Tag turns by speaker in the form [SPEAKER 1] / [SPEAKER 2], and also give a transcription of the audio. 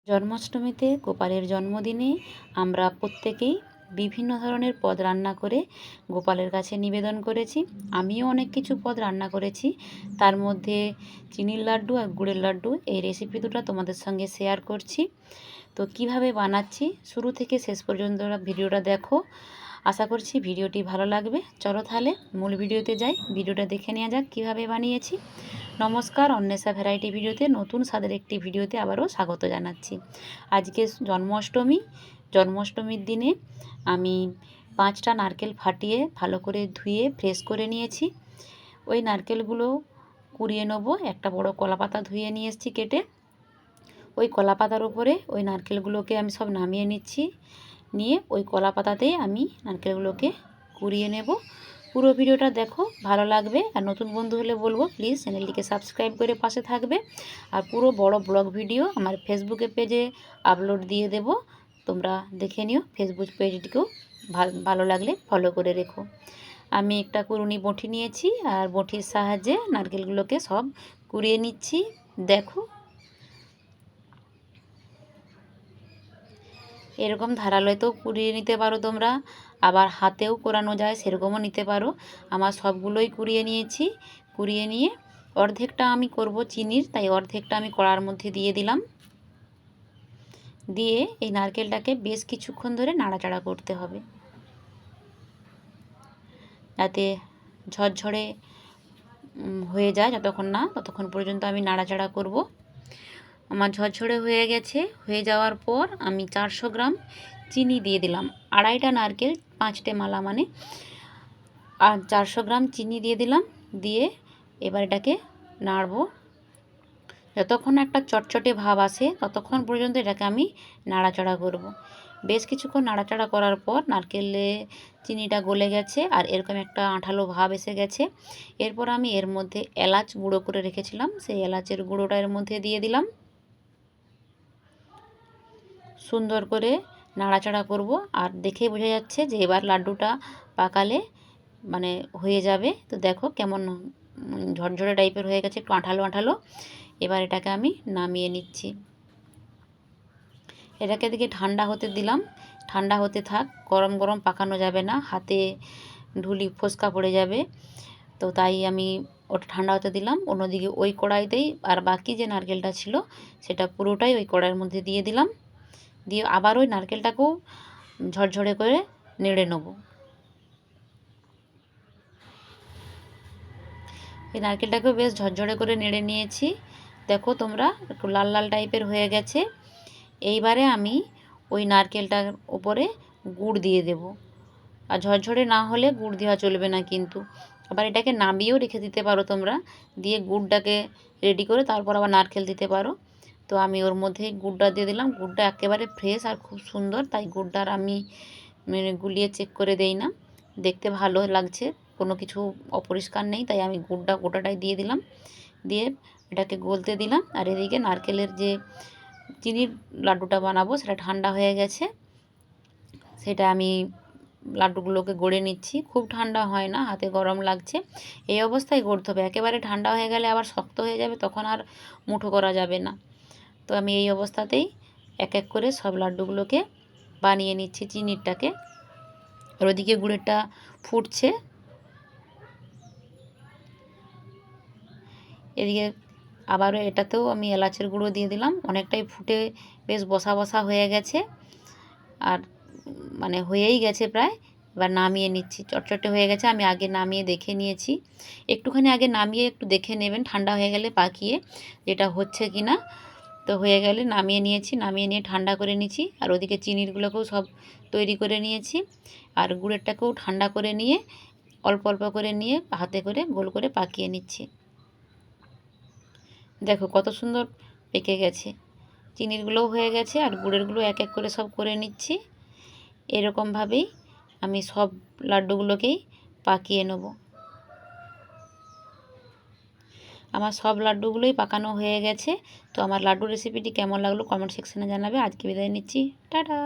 [SPEAKER 1] জন্মাষ্টমীতে গোপালের জন্মদিনে আমরা প্রত্যেকেই বিভিন্ন ধরনের পদ রান্না করে গোপালের কাছে নিবেদন করেছি। আমিও অনেক কিছু পদ রান্না করেছি, তার মধ্যে চিনির লাড্ডু আর গুড়ের লাড্ডু এই রেসিপি দুটো তোমাদের সঙ্গে শেয়ার করছি। তো কিভাবে বানাচ্ছি শুরু থেকে শেষ পর্যন্ত ভিডিওটা দেখো, আশা করছি ভিডিওটি ভালো লাগবে। চলো তাহলে মূল ভিডিওতে যাই, ভিডিওটা দেখে নেওয়া যাক কীভাবে বানিয়েছি। নমস্কার, অন্বেষা ভ্যারাইটি ভিডিওতে নতুন স্বাদের একটি ভিডিওতে আবারও স্বাগত জানাচ্ছি। আজকে জন্মাষ্টমীর দিনে আমি 5টা নারকেল ফাটিয়ে ভালো করে ধুয়ে ফ্রেশ করে নিয়েছি। ওই নারকেলগুলো কুড়িয়ে নেব। একটা বড় কলাপাতা ধুয়ে নিয়ে এসেছি কেটে। ওই কলাপাতার উপরে ওই নারকেলগুলোকে আমি সব নামিয়ে নিচ্ছি। নিয়ে ওই কলাপাতাতেই আমি নারকেলগুলোকে কুড়িয়ে নেব। পুরো ভিডিওটা দেখো, ভালো লাগবে। আর নতুন বন্ধু হলে বলবো প্লিজ চ্যানেলটিকে সাবস্ক্রাইব করে পাশে থাকবে। আর পুরো বড় ব্লগ ভিডিও আমার ফেসবুকে পেজে আপলোড দিয়ে দেব, তোমরা দেখে নিও। ফেসবুক পেজটিকেও ভালো লাগলে ফলো করে রেখো। আমি একটা কুড়ুনি বঁটি নিয়েছি আর বঁটির সাহায্যে নারকেলগুলোকে সব কুড়িয়ে নিচ্ছি। দেখো, এরকম ধারালোতেও কুড়িয়ে নিতে পারো তোমরা, আবার হাতেও কোরানো যায়, সেরকমও নিতে পারো। আমার সবগুলোই কুড়িয়ে নিয়েছি। কুড়িয়ে নিয়ে অর্ধেকটা আমি করব চিনির, তাই অর্ধেকটা আমি কড়ার মধ্যে দিয়ে দিলাম। দিয়ে এই নারকেলটাকে বেশ কিছুক্ষণ ধরে নাড়াচাড়া করতে হবে, যাতে ঝরঝরে হয়ে যায়। ততক্ষণ পর্যন্ত আমি নাড়াচাড়া করব। আমার ঝরঝরে হয়ে গেছে। হয়ে যাওয়ার পর আমি 400 গ্রাম চিনি দিয়ে দিলাম। আড়াইটা নারকেল 5টে মালা মানে, আর 400 গ্রাম চিনি দিয়ে দিলাম। দিয়ে এবার এটাকে নাড়বো। যতক্ষণ একটা চটচটে ভাব আসে ততক্ষণ পর্যন্ত এটাকে আমি নাড়াচাড়া করব। বেশ কিছুক্ষণ নাড়াচাড়া করার পর নারকেলে চিনিটা গলে গেছে আর এরকম একটা আঠালো ভাব এসে গেছে। এরপর আমি এর মধ্যে এলাচ গুঁড়ো করে রেখেছিলাম, সেই এলাচের গুঁড়োটা এর মধ্যে দিয়ে দিলাম। সুন্দর করে নাড়াচাড়া করব। আর দেখেই বোঝা যাচ্ছে যে এবার লাড্ডুটা পাকালে মানে হয়ে যাবে। তো দেখো কেমন ঝরঝরে টাইপের হয়ে গেছে, একটু আঠালো আঠালো। এবার এটাকে আমি নামিয়ে নিচ্ছি। এটাকে দিকে ঠান্ডা হতে দিলাম। ঠান্ডা হতে থাক, গরম গরম পাকানো যাবে না, হাতে ঢুলি ফোসকা পড়ে যাবে। তো তাই আমি ওটা ঠান্ডা হতে দিলাম। অন্যদিকে ওই কড়াইতেই আর বাকি যে নারকেলটা ছিল সেটা পুরোটাই ওই কড়াইয়ের মধ্যে দিয়ে দিলাম। দিয়ে আবার ওই নারকেলটাকেও ঝরঝরে করে নেড়ে নেব। এই নারকেলটাকেও বেশ ঝরঝরে করে নেড়ে নিয়েছি। দেখো তোমরা, একটু লাল লাল টাইপের হয়ে গেছে। এইবারে আমি ওই নারকেলটার ওপরে গুড় দিয়ে দেব। আর ঝরঝরে না হলে গুড় দেওয়া চলবে না কিন্তু। আবার এটাকে নামিয়েও রেখে দিতে পারো তোমরা, দিয়ে গুড়টাকে রেডি করে তারপর আবার নারকেল দিতে পারো। তো আমি ওর মধ্যে গুড়টা দিয়ে দিলাম। গুড়টা একেবারে ফ্রেশ আর খুব সুন্দর, তাই গুড়টার আমি গুলিয়ে চেক করে দেই না। দেখতে ভালো লাগছে, কোনো কিছু অপরিষ্কার নেই, তাই আমি গুড়টা গোটাটাই দিয়ে দিলাম। দিয়ে এটাকে গলতে দিলাম। আর এদিকে নারকেলের যে চিনির লাড্ডুটা বানাবো সেটা ঠান্ডা হয়ে গেছে। সেটা আমি লাড্ডুগুলোকে গড়ে নিচ্ছি। খুব ঠান্ডা হয় না, হাতে গরম লাগছে, এই অবস্থায় গড়তে হবে। একেবারে ঠান্ডা হয়ে গেলে আবার শক্ত হয়ে যাবে, তখন আর মুঠো করা যাবে না। তো আমি এই অবস্থাতেই এক এক করে সব লাড্ডুগুলোকে বানিয়ে নিচ্ছি চিনিরটাকে। আর ওদিকে গুড়েরটা ফুটছে। এদিকে আবারও এটাতেও আমি এলাচের গুঁড়ো দিয়ে দিলাম। অনেকটাই ফুটে বেশ বসা বসা হয়ে গেছে, আর মানে হয়েই গেছে প্রায়। এবার নামিয়ে নিচ্ছি। চটচটে হয়ে গেছে, আমি আগে নামিয়ে দেখে নিয়েছি। একটুখানি আগে নামিয়ে একটু দেখে নেবেন, ঠান্ডা হয়ে গেলে পাকিয়ে যেটা হচ্ছে কি না। তো হয়ে গেলে নামিয়ে নিয়েছি। নামিয়ে নিয়ে ঠান্ডা করে নিয়েছি। আর ওদিকে চিনিরগুলোকেও সব তৈরি করে নিয়েছি। আর গুড়েরটাকেও ঠান্ডা করে নিয়ে অল্প অল্প করে নিয়ে হাতে করে গোল করে পাকিয়ে নিচ্ছি। দেখো কত সুন্দর পেকে গেছে। চিনিরগুলোও হয়ে গেছে আর গুড়েরগুলো এক এক করে সব করে নিচ্ছি। এরকমভাবেই আমি সব লাড্ডুগুলোকেই পাকিয়ে নেব। আমার সব লাড্ডুগুলোই পাকানো হয়ে গেছে। তো আমার লাড্ডু রেসিপিটি কেমন লাগলো কমেন্ট সেকশনে জানাবে। আজকে বিদায় নিচ্ছি, টাটা।